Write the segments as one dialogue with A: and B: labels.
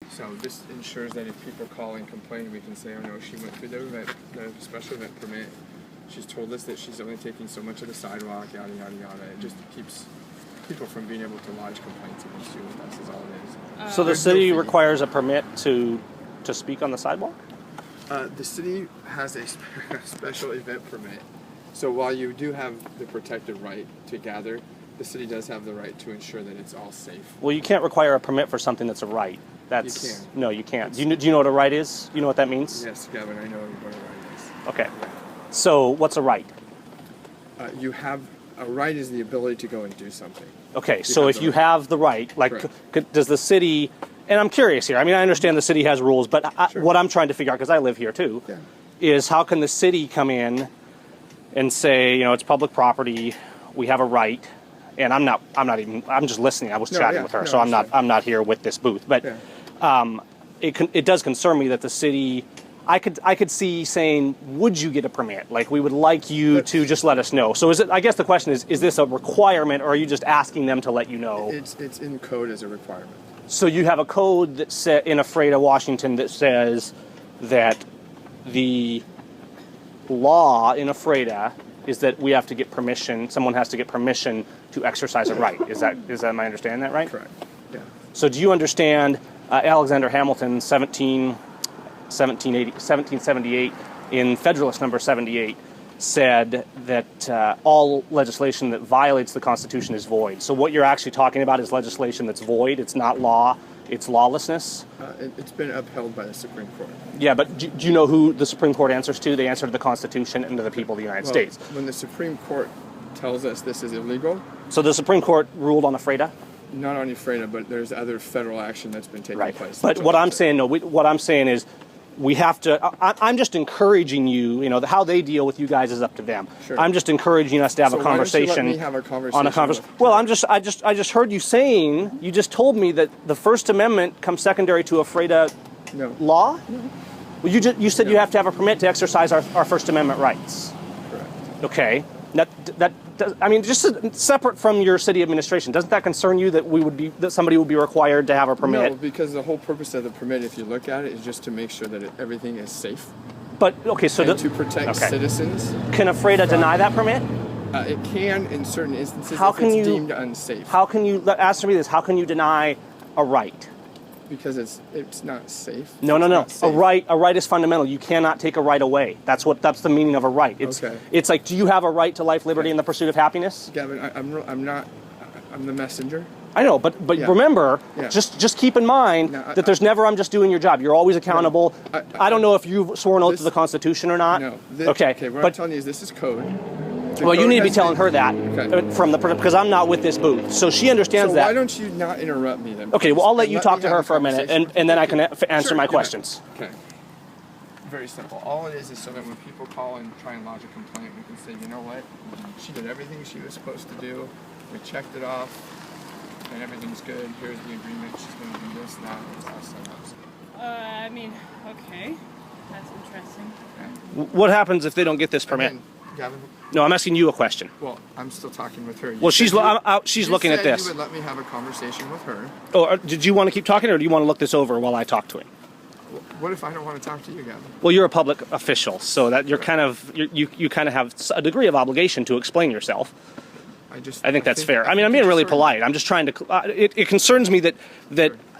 A: So this ensures that if people call and complain, we can say, oh no, she went through the special event permit. She's told us that she's only taking so much of the sidewalk, yada, yada, yada. It just keeps people from being able to lodge complaints against you with us is all it is.
B: So the city requires a permit to speak on the sidewalk?
A: The city has a special event permit. So while you do have the protected right to gather, the city does have the right to ensure that it's all safe.
B: Well, you can't require a permit for something that's a right.
A: You can.
B: No, you can't. Do you know what a right is? Do you know what that means?
A: Yes, Gavin, I know what a right is.
B: Okay. So what's a right?
A: You have a right is the ability to go and do something.
B: Okay, so if you have the right, like, does the city, and I'm curious here, I mean, I understand the city has rules, but what I'm trying to figure out, because I live here too, is how can the city come in and say, you know, it's public property, we have a right, and I'm just listening, I was chatting with her, so I'm not here with this booth, but it does concern me that the city, I could see saying, would you get a permit? Like, we would like you to just let us know. So I guess the question is this a requirement, or are you just asking them to let you know?
A: It's in code as a requirement.
B: So you have a code that in Ephrata, Washington, that says that the law in Ephrata is that we have to get permission, someone has to get permission to exercise a right. Is that am I understanding that right?
A: Correct, yeah.
B: So do you understand Alexander Hamilton, 1778, in Federalist number 78, said that all legislation that violates the Constitution is void. So what you're actually talking about is legislation that's void. It's not law. It's lawlessness.
A: It's been upheld by the Supreme Court.
B: Yeah, but do you know who the Supreme Court answers to? They answer to the Constitution and to the people of the United States.
A: When the Supreme Court tells us this is illegal...
B: So the Supreme Court ruled on Ephrata?
A: Not on Ephrata, but there's other federal action that's been taking place.
B: But what I'm saying, what I'm saying is, we have to. I'm just encouraging you. You know, how they deal with you guys is up to them.
A: Sure.
B: I'm just encouraging us to have a conversation.
A: Why don't you let me have a conversation
B: on a conversation? Well, I just heard you saying. You just told me that the First Amendment comes secondary to Ephrata law. No. Well, you said you have to have a permit to exercise our First Amendment rights.
A: Correct.
B: Okay. I mean, just separate from your city administration, doesn't that concern you that somebody would be required to have a permit?
A: No, because the whole purpose of the permit, if you look at it, is just to make sure that everything is safe.
B: But okay, so
A: to protect citizens.
B: Can Ephrata deny that permit?
A: It can in certain instances if it's deemed unsafe.
B: How can you answer me this? How can you deny a right?
A: Because it's not safe.
B: No. A right is fundamental. You cannot take a right away. That's the meaning of a right. It's like, do you have a right to life, liberty, and the pursuit of happiness?
A: Gavin, I'm the messenger.
B: I know, but remember, just keep in mind that there's never I'm just doing your job. You're always accountable. I don't know if you've sworn oath to the Constitution or not.
A: No.
B: Okay.
A: What I'm telling you is this is code.
B: Well, you need to be telling her that because I'm not with this booth, so she understands that.
A: Why don't you not interrupt me then?
B: Okay, well, I'll let you talk to her for a minute, and then I can answer my questions.
A: Okay. Very simple. All it is so that when people call and try and lodge a complaint, we can say, you know what, she did everything she was supposed to do. We checked it off, and everything's good. Here's the agreement. She's going to do this, that, and this.
C: I mean, okay, that's interesting.
A: Okay.
B: What happens if they don't get this permit?
A: Gavin?
B: No, I'm asking you a question.
A: Well, I'm still talking with her.
B: She's looking at this.
A: You would let me have a conversation with her.
B: Oh, did you want to keep talking, or do you want to look this over while I talk to him?
A: What if I don't want to talk to you, Gavin?
B: Well, you're a public official, so that you kind of have a degree of obligation to explain yourself. I think that's fair. I mean, I'm being really polite. I'm just trying to. It concerns me that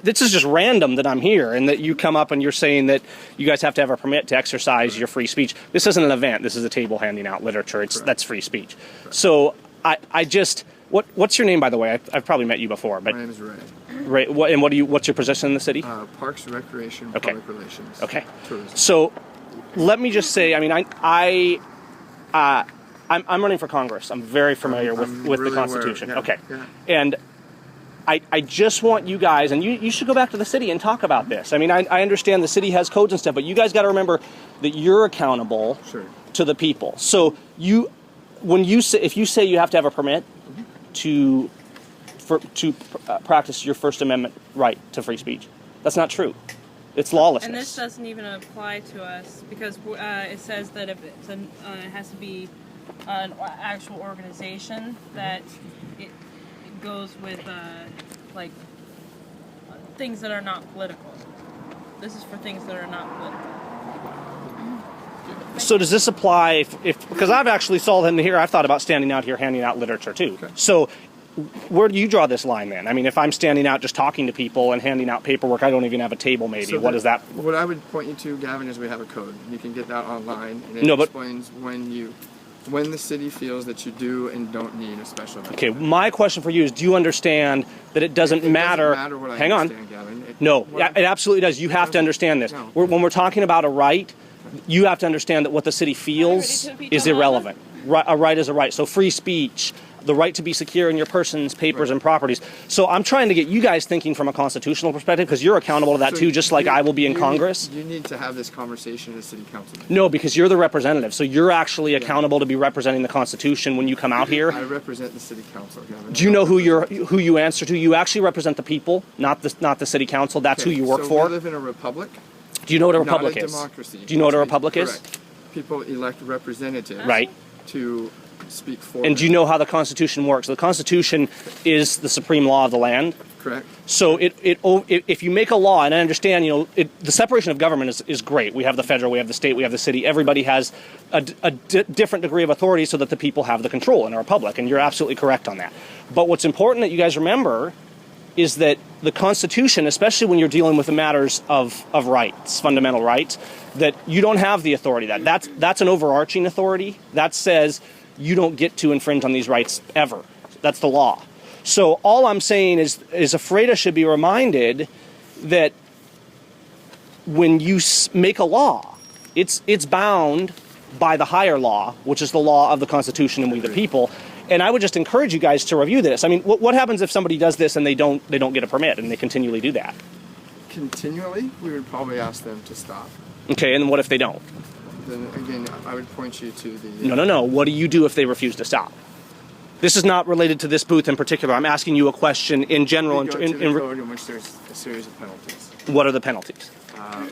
B: this is just random that I'm here, and that you come up and you're saying that you guys have to have a permit to exercise your free speech. This isn't an event. This is a table handing out literature. That's free speech. So I just. What's your name, by the way? I've probably met you before, but
A: my name is Ray.
B: Ray, what's your position in the city?
A: Parks, Recreation, Public Relations.
B: Okay.
A: Tourism.
B: So, let me just say, I mean, I'm running for Congress. I'm very familiar with the Constitution.
A: Yeah,
B: okay.
A: Yeah.
B: And I just want you guys, and you should go back to the city and talk about this. I mean, I understand the city has codes and stuff, but you guys got to remember that you're accountable to the people. So if you say you have to have a permit to practice your First Amendment right to free speech, that's not true. It's lawlessness.
C: And this doesn't even apply to us because it says that if it has to be an actual organization that it goes with like things that are not political. This is for things that are not political.
B: So does this apply if because I've actually saw them here, I've thought about standing out here handing out literature too.
A: Okay.
B: So where do you draw this line then? I mean, if I'm standing out just talking to people and handing out paperwork, I don't even have a table maybe.
A: So
B: what is that?
A: What I would point you to, Gavin, is we have a code. You can get that online, and it
B: No, but-
A: explains when the city feels that you do and don't need a special event.
B: Okay, my question for you is, do you understand that it doesn't matter?
A: Doesn't matter what I
B: Hang on.
A: understand, Gavin.
B: No,
A: what-
B: it absolutely does. You have to understand this.
A: No.
B: When we're talking about a right, you have to understand that what the city feels
C: Ready to
B: is
C: be done?
B: irrelevant. A right is a right. So free speech, the right to be secure in your persons, papers,
A: Right.
B: and properties. So I'm trying to get you guys thinking from a constitutional perspective because you're accountable to that
A: So
B: too, just like I will be in Congress.
A: You need to have this conversation as city council.
B: No, because you're the representative. So you're actually accountable to be representing the Constitution when you come out here.
A: I represent the city council, Gavin.
B: Do you know who you answer to? You actually represent the people, not the city council. That's who you work
A: so
B: for.
A: We live in a republic.
B: Do you know what a
A: Not
B: republic
A: a
B: is?
A: democracy.
B: Do you know what a republic is?
A: Correct. People elect representatives
B: Right.
A: to speak for
B: And do you know how the Constitution works? The Constitution is the supreme law of the land.
A: Correct.
B: So if you make a law, and I understand, the separation of government is great. We have the federal, we have the state, we have the city. Everybody has a different degree of authority so that the people have the control in a republic, and you're absolutely correct on that. But what's important that you guys remember is that the Constitution, especially when you're dealing with the matters of rights, fundamental rights, that you don't have the authority. That's an overarching authority. That says you don't get to infringe on these rights ever. That's the law. So all I'm saying is Afreda should be reminded that when you make a law, it's bound by the higher law, which is the law of the Constitution and we the people. And I would just encourage you guys to review this. I mean, what happens if somebody does this and they don't get a permit and they continually do that?
A: Continually, we would probably ask them to stop.
B: Okay, and what if they don't?
A: Then again, I would point you to the.
B: No. What do you do if they refuse to stop? This is not related to this booth in particular. I'm asking you a question in general.
A: We go to the code in which there's a series of penalties.
B: What are the penalties?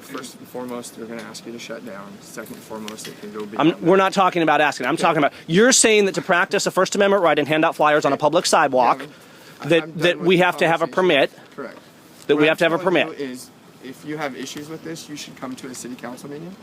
A: First and foremost, they're going to ask you to shut down. Second and foremost, it can go beyond.
B: We're not talking about asking. I'm talking about you're saying that to practice a First Amendment right and hand out flyers on a public sidewalk,
A: I'm
B: that
A: done with
B: we
A: the
B: have to have a
A: conversation.
B: permit.
A: Correct.
B: That
A: What
B: we
A: I'm
B: have to have a
A: telling
B: permit.
A: you is, if you have issues with this, you should come to a city council meeting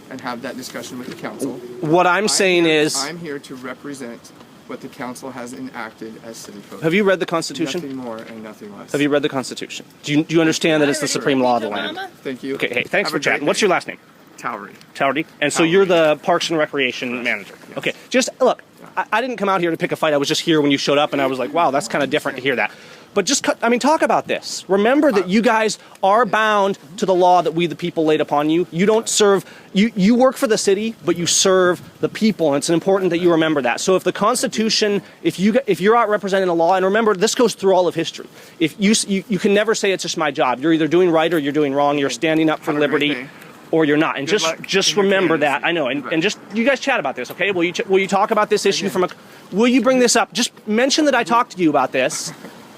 A: and have that discussion with the council.
B: What I'm saying is,
A: I'm here to represent what the council has enacted as city code.
B: have you read the Constitution?
A: Nothing more and nothing less.
B: Have you read the Constitution? Do you understand that it's the supreme law of the land?
A: Thank you.
B: Okay, hey, thanks
A: Have
B: for
A: a great
B: chatting. What's your last name?
A: Towery.
B: Towerty. And so
A: Towerty.
B: you're the Parks and Recreation manager.
A: Yes.
B: Okay, just look, I didn't come out here to pick a fight. I was just here when you showed up, and I was like, wow, that's kind of different to hear that. But just, talk about this. Remember that you guys are bound to the law that we, the people, laid upon you. You don't serve, you work for the city, but you serve the people, and it's important that you remember that. So if the Constitution, if you're out representing the law, and remember, this goes through all of history. If you can never say it's just my job. You're either doing right or you're doing wrong. You're standing up for
A: Have a great
B: liberty.
A: day.
B: Or you're not, and
A: Good luck
B: just
A: in your
B: remember
A: candidacy.
B: that. I know, and
A: Goodbye.
B: just you guys chat about this, okay? Will you talk about this issue from a? Will you bring this up? Just mention that I talked to you about this,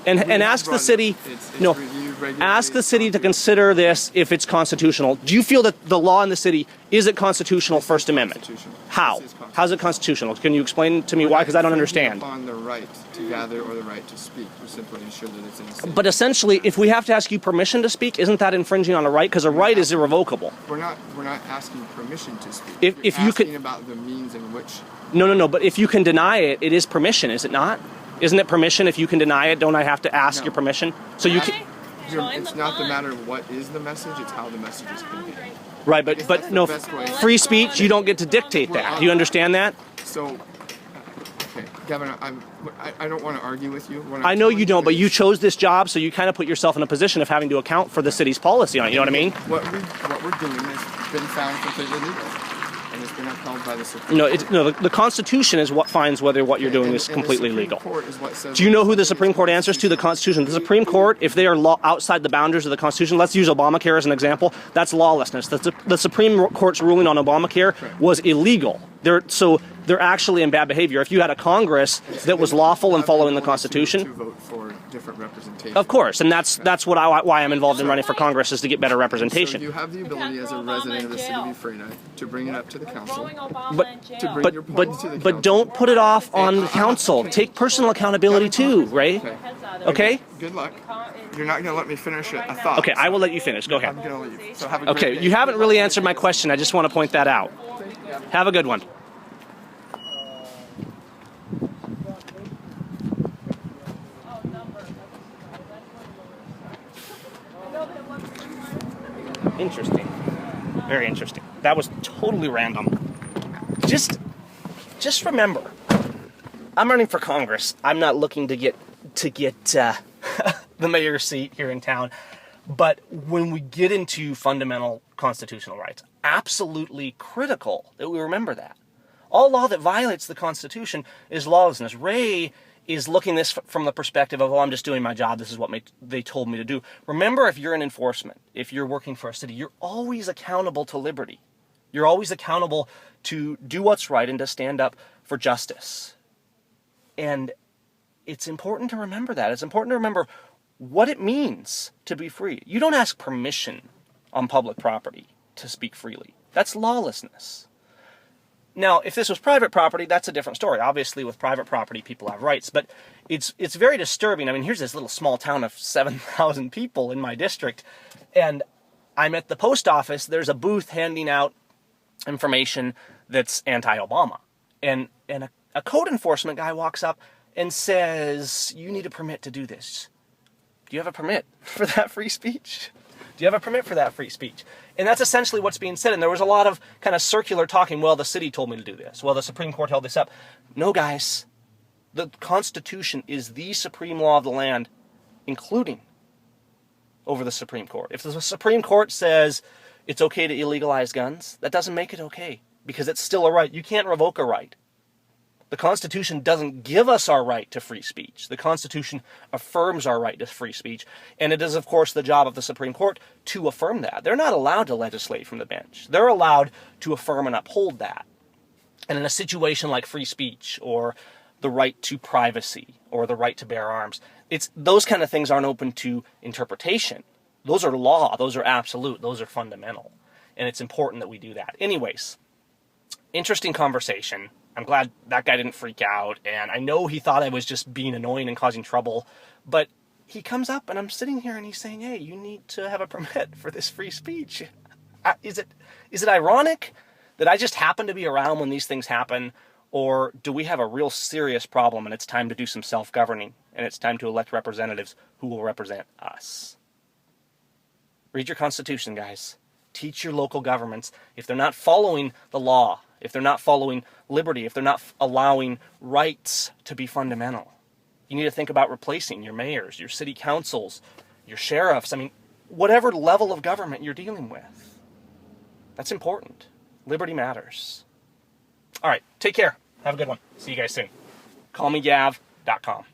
B: and ask the city.
A: It's
B: No,
A: reviewed regularly.
B: ask the city to consider this if it's constitutional. Do you feel that the law in the city is it constitutional? First Amendment.
A: Constitutional.
B: How?
A: This is constitutional.
B: How's it constitutional? Can you explain to me why? Because I don't understand.
A: On the right to gather or the right to speak, we simply ensure that it's in the city.
B: But essentially, if we have to ask you permission to speak, isn't that infringing on a right? Because a right is irrevocable.
A: We're not asking permission to speak.
B: If
A: We're
B: you could-
A: asking about the means in which.
B: No. But if you can deny it, it is permission, is it not? Isn't it permission if you can deny it? Don't I have to ask
A: No.
B: your permission? So you can.
A: It's not the matter of what is the message; it's how the message is conveyed.
B: Right,
A: That's
B: but
A: the
B: no,
A: best way.
B: free speech, you don't get to dictate that. Do you understand that?
A: So, okay, Gavin, I don't want to argue with you. What I'm
B: I know you
A: telling
B: don't, but
A: is
B: you chose this job, so you kind of put yourself in a position of having to account for the city's policy on it. You know what I mean?
A: What we're doing has been found completely legal, and it's been upheld by the Supreme
B: No,
A: Court.
B: the Constitution is what finds whether what you're doing
A: And-
B: is
A: and
B: completely
A: the Supreme
B: legal.
A: Court is what says
B: Do you know who the
A: it's
B: Supreme Court answers to? The Constitution. The Supreme Court, if they are outside the boundaries of the Constitution, let's use Obamacare as an example, that's lawlessness. The Supreme Court's ruling on Obamacare was illegal. They're actually in bad behavior. If you had a Congress that was lawful and following the Constitution,
A: to vote for different representation.
B: of course, and that's why I'm involved in running for Congress, is to get better
A: So
B: representation.
A: you have the ability as a resident of the city of Ephrata to bring it up to the council. To bring your points to the
B: But
A: council.
B: don't put it off on the council. Take personal accountability too, Ray. Okay?
A: Good luck. You're not going to let me finish a thought.
B: Okay, I will let you finish. Go ahead.
A: I'm going to leave. So have a great
B: Okay,
A: day.
B: you haven't really answered my question. I just want to point that out. Have a good one. Interesting. Very interesting. That was totally random. Just remember, I'm running for Congress. I'm not looking to get the mayor's seat here in town. But when we get into fundamental constitutional rights, absolutely critical that we remember that. All law that violates the Constitution is lawlessness. Ray is looking this from the perspective of, oh, I'm just doing my job. This is what they told me to do. Remember, if you're in enforcement, if you're working for a city, you're always accountable to liberty. You're always accountable to do what's right and to stand up for justice. And it's important to remember that. It's important to remember what it means to be free. You don't ask permission on public property to speak freely. That's lawlessness. Now, if this was private property, that's a different story. Obviously, with private property, people have rights. But it's very disturbing. I mean, here's this little small town of 7,000 people in my district, and I'm at the post office. There's a booth handing out information that's anti-Obama. And a code enforcement guy walks up and says, you need a permit to do this. Do you have a permit for that free speech? Do you have a permit for that free speech? And that's essentially what's being said. And there was a lot of kind of circular talking. Well, the city told me to do this. Well, the Supreme Court held this up. No, guys. The Constitution is the supreme law of the land, including over the Supreme Court. If the Supreme Court says it's okay to illegalize guns, that doesn't make it okay, because it's still a right. You can't revoke a right. The Constitution doesn't give us our right to free speech. The Constitution affirms our right to free speech. And it is, of course, the job of the Supreme Court to affirm that. They're not allowed to legislate from the bench. They're allowed to affirm and uphold that. And in a situation like free speech or the right to privacy or the right to bear arms, those kind of things aren't open to interpretation. Those are law. Those are absolute. Those are fundamental. And it's important that we do that. Anyways, interesting conversation. I'm glad that guy didn't freak out, and I know he thought I was just being annoying and causing trouble, but he comes up and I'm sitting here and he's saying, hey, you need to have a permit for this free speech. Is it ironic that I just happen to be around when these things happen, or do we have a real serious problem and it's time to do some self-governing and it's time to elect representatives who will represent us? Read your Constitution, guys. Teach your local governments. If they're not following the law, if they're not following liberty, if they're not allowing rights to be fundamental, you need to think about replacing your mayors, your city councils, your sheriffs. I mean, whatever level of government you're dealing with. That's important. Liberty matters. All right, take care. Have a good one. See you guys soon. CallMeGav.com.